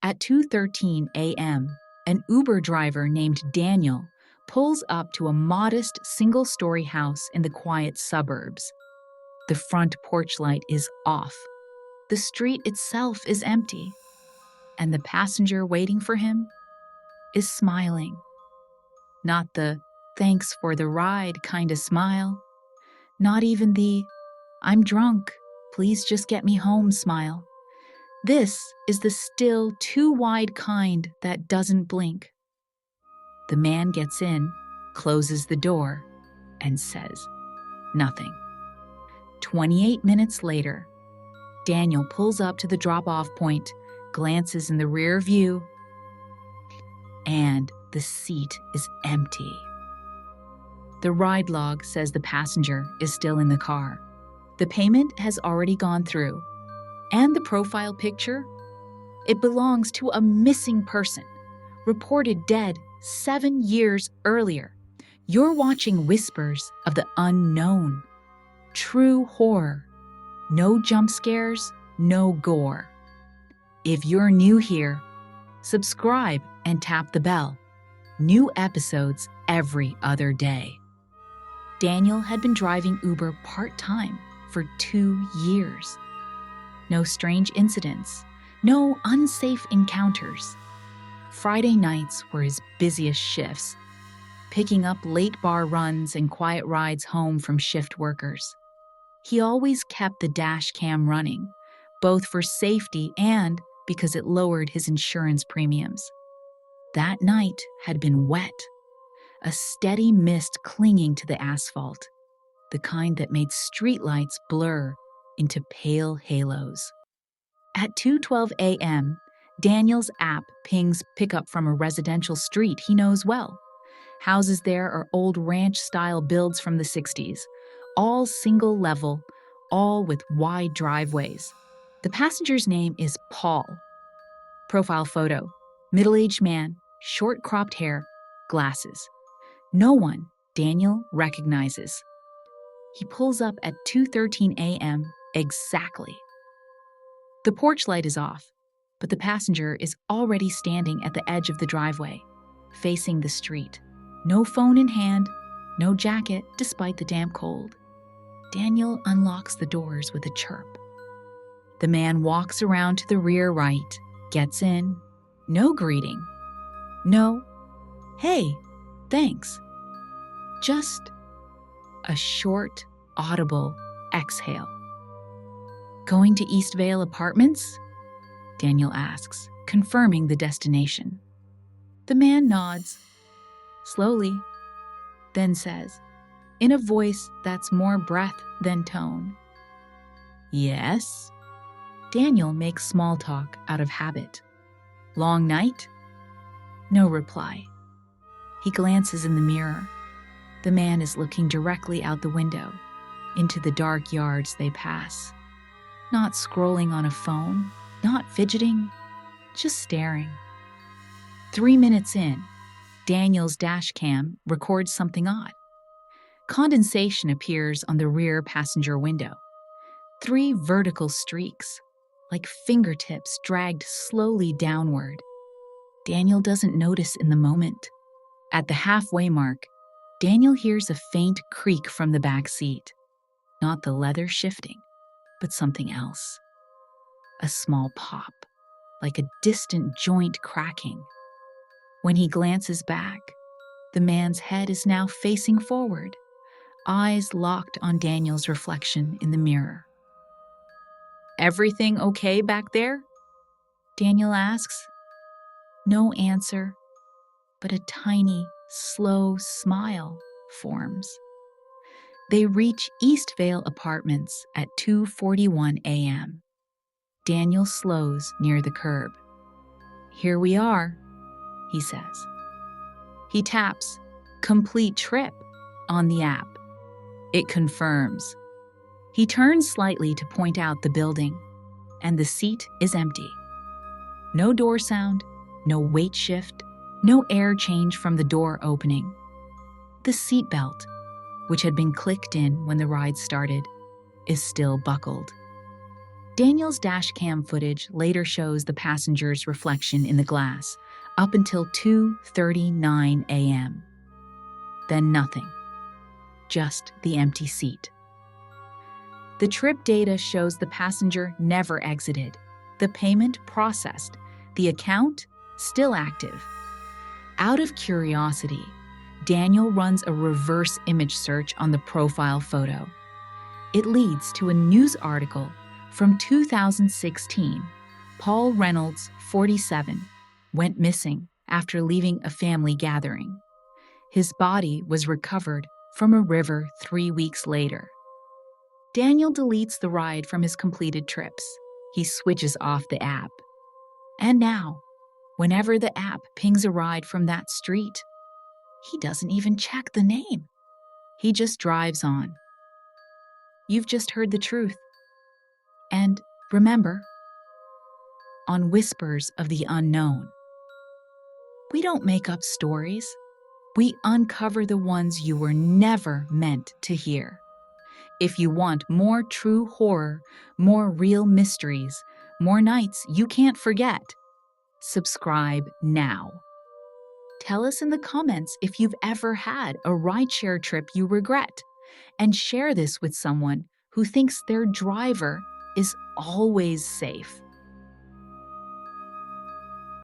At 2:13 a.m., an Uber driver named Daniel pulls up to a modest single-story house in the quiet suburbs. The front porch light is off. The street itself is empty. And the passenger waiting for him is smiling. Not the "thanks for the ride" kind of smile. Not even the "I'm drunk, please just get me home" smile. This is the still too wide kind that doesn't blink. The man gets in, closes the door, and says nothing. 28 minutes later, Daniel pulls up to the drop-off point, glances in the rear view, and the seat is empty. The ride log says the passenger is still in the car. The payment has already gone through. And the profile picture? It belongs to a missing person, reported dead 7 years earlier. You're watching Whispers of the Unknown. True horror. No jump scares, no gore. If you're new here, subscribe and tap the bell. New episodes every other day. Daniel had been driving Uber part-time for 2 years. No strange incidents, no unsafe encounters. Friday nights were his busiest shifts, picking up late bar runs and quiet rides home from shift workers. He always kept the Dashcam running, both for safety and because it lowered his insurance premiums. That night had been wet, a steady mist clinging to the asphalt, the kind that made streetlights blur into pale halos. At 2:12 a.m., Daniel's app pings pickup from a residential street he knows well. Houses there are old ranch-style builds from the 60s, all single level, all with wide driveways. The passenger's name is Paul. Profile photo: middle-aged man, short cropped hair, glasses. No one Daniel recognizes. He pulls up at 2:13 a.m. exactly. The porch light is off, but the passenger is already standing at the edge of the driveway, facing the street. No phone in hand, no jacket despite the damp cold. Daniel unlocks the doors with a chirp. The man walks around to the rear right, gets in. No greeting. No, "Hey, thanks." Just a short, audible exhale. "Going to Eastvale Apartments?" Daniel asks, confirming the destination. The man nods, slowly, then says, in a voice that's more breath than tone, "Yes." Daniel makes small talk out of habit. "Long night?" No reply. He glances in the mirror. The man is looking directly out the window, into the dark yards they pass. Not scrolling on a phone, not fidgeting, just staring. 3 minutes in, Daniel's Dashcam records something odd. Condensation appears on the rear passenger window. 3 vertical streaks, like fingertips dragged slowly downward. Daniel doesn't notice in the moment. At the halfway mark, Daniel hears a faint creak from the back seat. Not the leather shifting, but something else. A small pop, like a distant joint cracking. When he glances back, the man's head is now facing forward, eyes locked on Daniel's reflection in the mirror. "Everything okay back there?" Daniel asks. No answer, but a tiny, slow smile forms. They reach Eastvale Apartments at 2:41 a.m. Daniel slows near the curb. "Here we are," he says. He taps "Complete Trip" on the app. It confirms. He turns slightly to point out the building, and the seat is empty. No door sound, no weight shift, no air change from the door opening. The seatbelt, which had been clicked in when the ride started, is still buckled. Daniel's dashcam footage later shows the passenger's reflection in the glass up until 2:39 a.m. Then nothing, just the empty seat. The trip data shows the passenger never exited, the payment processed, the account still active. Out of curiosity, Daniel runs a reverse image search on the profile photo. It leads to a news article from 2016. Paul Reynolds, 47, went missing after leaving a family gathering. His body was recovered from a river 3 weeks later. Daniel deletes the ride from his completed trips. He switches off the app. And now, whenever the app pings a ride from that street, he doesn't even check the name. He just drives on. You've just heard the truth. And remember, on Whispers of the Unknown, we don't make up stories. We uncover the ones you were never meant to hear. If you want more true horror, more real mysteries, more nights you can't forget, subscribe now. Tell us in the comments if you've ever had a rideshare trip you regret, and share this with someone who thinks their driver is always safe.